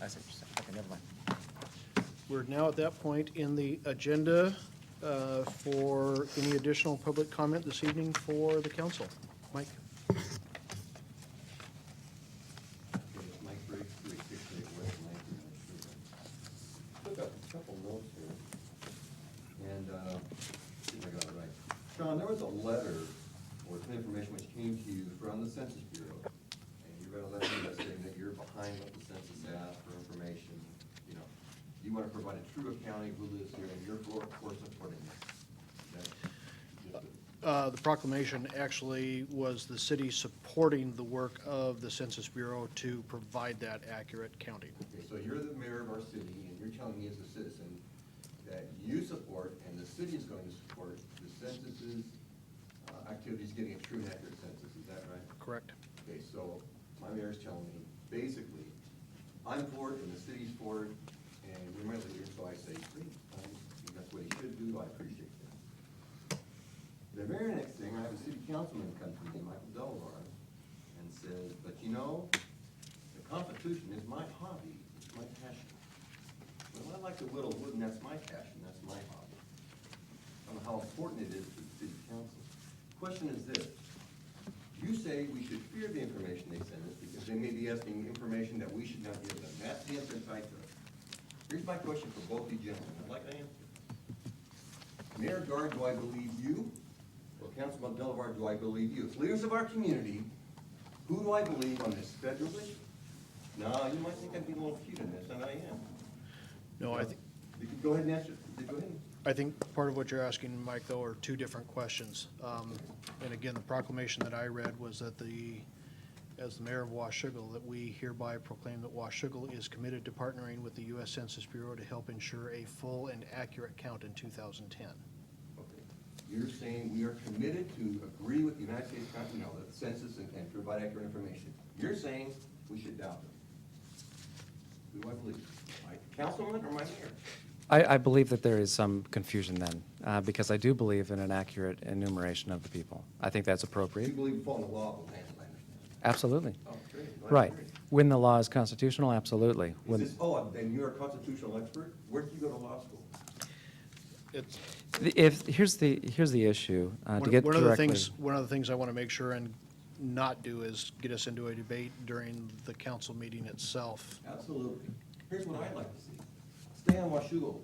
I see what you're saying. Okay, never mind. We're now at that point in the agenda for any additional public comment this evening for the council. Mike? Mike Briggs, 368 West Lincoln Street. Took up a couple notes here, and see if I got it right. Sean, there was a letter or some information which came to you from the Census Bureau, and you read a letter that's saying that you're behind what the census asked for information. You know, you want to provide a true accounting of who lives here, and you're for supporting this. The proclamation actually was the city supporting the work of the Census Bureau to provide that accurate counting. Okay, so you're the mayor of our city, and you're telling me as a citizen that you support, and the city is going to support, the census's activities getting a true and accurate census, is that right? Correct. Okay, so my mayor's telling me, basically, I'm for it, and the city's for it, and we're my leader, so I say, great, I think that's what he should do, I appreciate that. The very next thing, I have a city councilman come to me, Michael Delvar, and says, but you know, the Constitution is my hobby, it's my passion. Well, I like to whittle wood, and that's my passion, that's my hobby. I don't know how important it is to the city council. Question is this: you say we should fear the information they send us because they may be asking information that we should not give them. That's the answer I took. Here's my question for both you gentlemen. I'd like to answer. Mayor Guard, do I believe you? Or Councilman Delvar, do I believe you? As leaders of our community, who do I believe on this federal issue? Now, you might think I'm being a little cute in this, and I am. No, I think, You can go ahead and answer. Go ahead. I think part of what you're asking, Mike, though, are two different questions. And again, the proclamation that I read was that as the mayor of Washougal, that we hereby proclaim that Washougal is committed to partnering with the U.S. Census Bureau to help ensure a full and accurate count in 2010. Okay. You're saying we are committed to agree with the United States, you know, the census and provide accurate information. You're saying we should doubt them. Who do I believe? My councilman or my mayor? I believe that there is some confusion then, because I do believe in an accurate enumeration of the people. I think that's You appropriate. believe in following the law of the land, I understand. Absolutely. Oh, great. Well, Right. great. When the law is constitutional, absolutely. Is When, this, and you're a constitutional expert? Where did you go to law school? It's, here's the issue, to get one directly. of the things I want to make sure and not do is get us into a debate during the council meeting itself. Absolutely. Here's what I'd like to see. Stay on Washougal.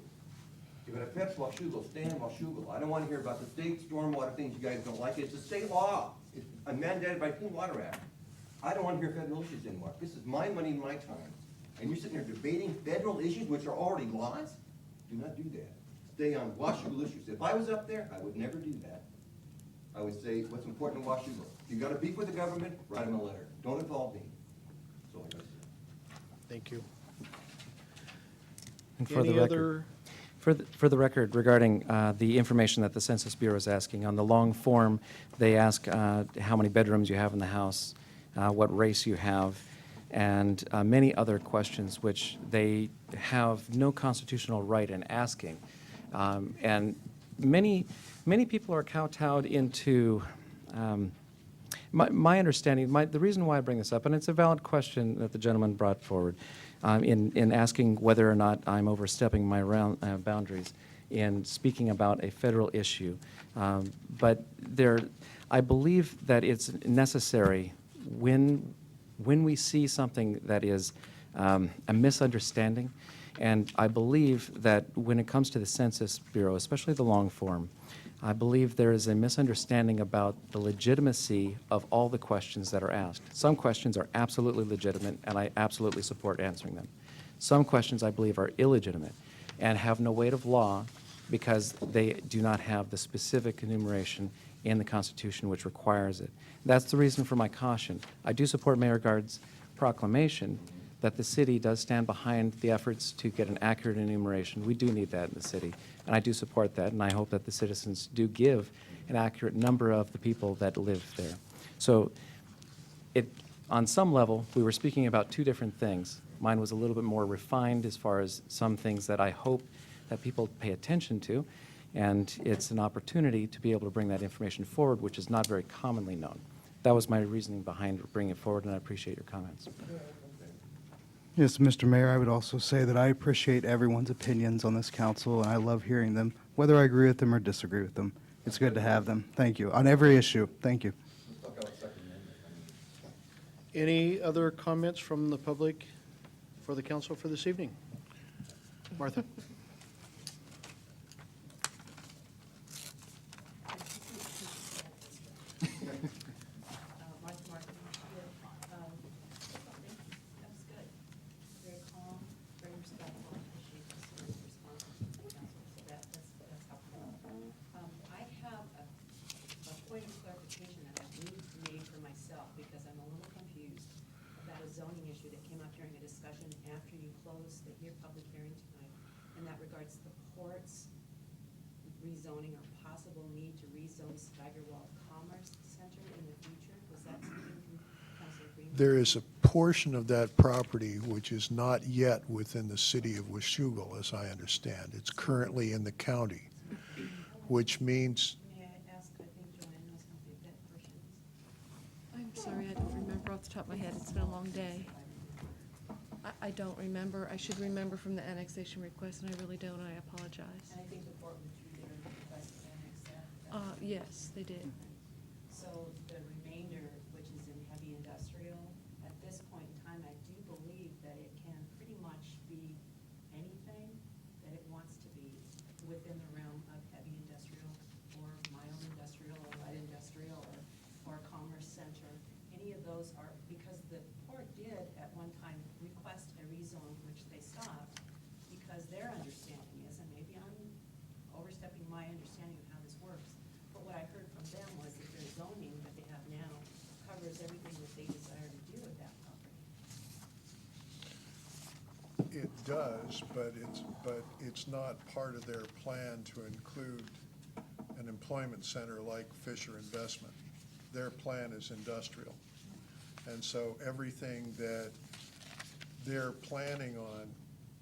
If it affects Washougal, stay on Washougal. I don't want to hear about the state stormwater things you guys don't like. It's a state law. It's mandated by Clean Water Act. I don't want to hear federal issues anymore. This is my money and my time. And you're sitting there debating federal issues, which are already laws? Do not do that. Stay on Washougal issues. If I was up there, I would never do that. I would say what's important in Washougal. If you got a beef with the government, write them a letter. Don't involve me. That's all I got to say. Thank you. And for Any the record, other, for the record, regarding the information that the Census Bureau is asking, on the long form, they ask how many bedrooms you have in the house, what race you have, and many other questions which they have no constitutional right in asking. And many people are kowtowed into, my understanding, the reason why I bring this up, and it's a valid question that the gentleman brought forward, in asking whether or not I'm overstepping my boundaries in speaking about a federal issue. But I believe that it's necessary when we see something that is a misunderstanding, and I believe that when it comes to the Census Bureau, especially the long form, I believe there is a misunderstanding about the legitimacy of all the questions that are asked. Some questions are absolutely legitimate, and I absolutely support answering them. Some questions I believe are illegitimate and have no weight of law because they do not have the specific enumeration in the Constitution which requires it. That's the reason for my caution. I do support Mayor Guard's proclamation that the city does stand behind the efforts to get an accurate enumeration. We do need that in the city, and I do support that, and I hope that the citizens do give an accurate number of the people that live there. So on some level, we were speaking about two different things. Mine was a little bit more refined as far as some things that I hope that people pay attention to, and it's an opportunity to be able to bring that information forward, which is not very commonly known. That was my reasoning behind bringing it forward, and I appreciate your comments. Yes, Mr. Mayor, I would also say that I appreciate everyone's opinions on this council, and I love hearing them, whether I agree with them or disagree with them. It's good to have them. Thank you. On every issue, thank you. Let's talk about Second Amendment. Any other comments from the public for the council for this evening? Martha? Martha Martin, that was good. Very calm, very respectful, I appreciate the serious response from the council, so that's helpful. I have a point of clarification that I need to make for myself, because I'm a little confused about a zoning issue that came up during a discussion after you closed the public hearing tonight, and that regards the port's rezoning or possible need to rezone Steigerwald Commerce Center in the future. Was that something from Councilor Green? There is a portion of that property which is not yet within the city of Washougal, as I understand. It's currently in the county, which means, May I ask, I think Joanne knows how big that portion is. I'm sorry, I don't remember off the top of my head. It's been a long day. I don't remember. I should remember from the annexation request, and I really don't, and I apologize. And I think the port withdrew their request to annex that. Yes, they did. So the remainder, which is in heavy industrial, at this point in time, I do believe that it can pretty much be anything that it wants to be within the realm of heavy industrial or mild industrial or light industrial or commerce center. Any of those are, because the port did at one time request a rezone, which they stopped, because their understanding is, and maybe I'm overstepping my understanding of how this works, but what I heard from them was that their zoning that they have now covers everything that they desire to do with that property. it does, but it's not part of their plan to include an employment center like Fisher Investment. Their plan is industrial. And so everything that they're planning on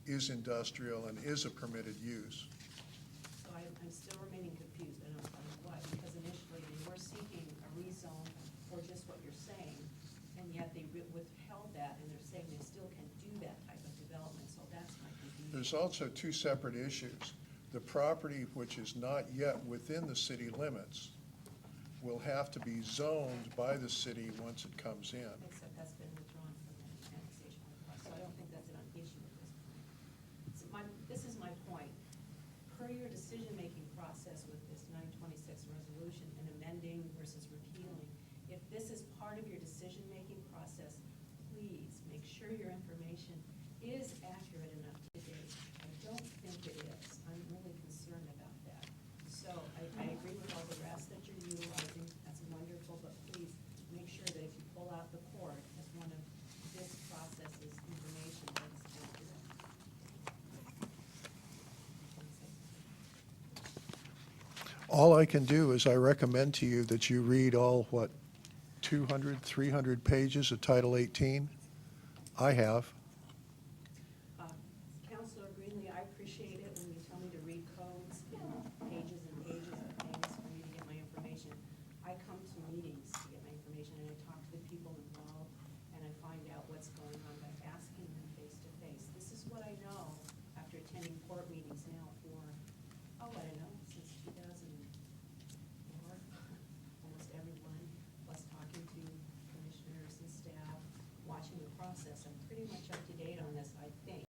is industrial and is a permitted use. So I'm still remaining confused, I don't know why, because initially they were seeking a rezone for just what you're saying, and yet they withheld that, and they're saying they still can do that type of development, so that's my confusion. There's also two separate issues. The property which is not yet within the city limits will have to be zoned by the city once it comes in. Except that's been withdrawn from the annexation request, so I don't think that's an issue at this point. So this is my point. Per your decision-making process with this 926 resolution and amending versus repealing, if this is part of your decision-making process, please make sure your information is accurate and up to date. I don't think it is. I'm really concerned about that. So I agree with all the rest that you're utilizing. That's wonderful, but please make sure that if you pull out the port as one of this process's information, that is accurate. All I can do is I recommend to you that you read all, 200, 300 pages of Title 18? I have.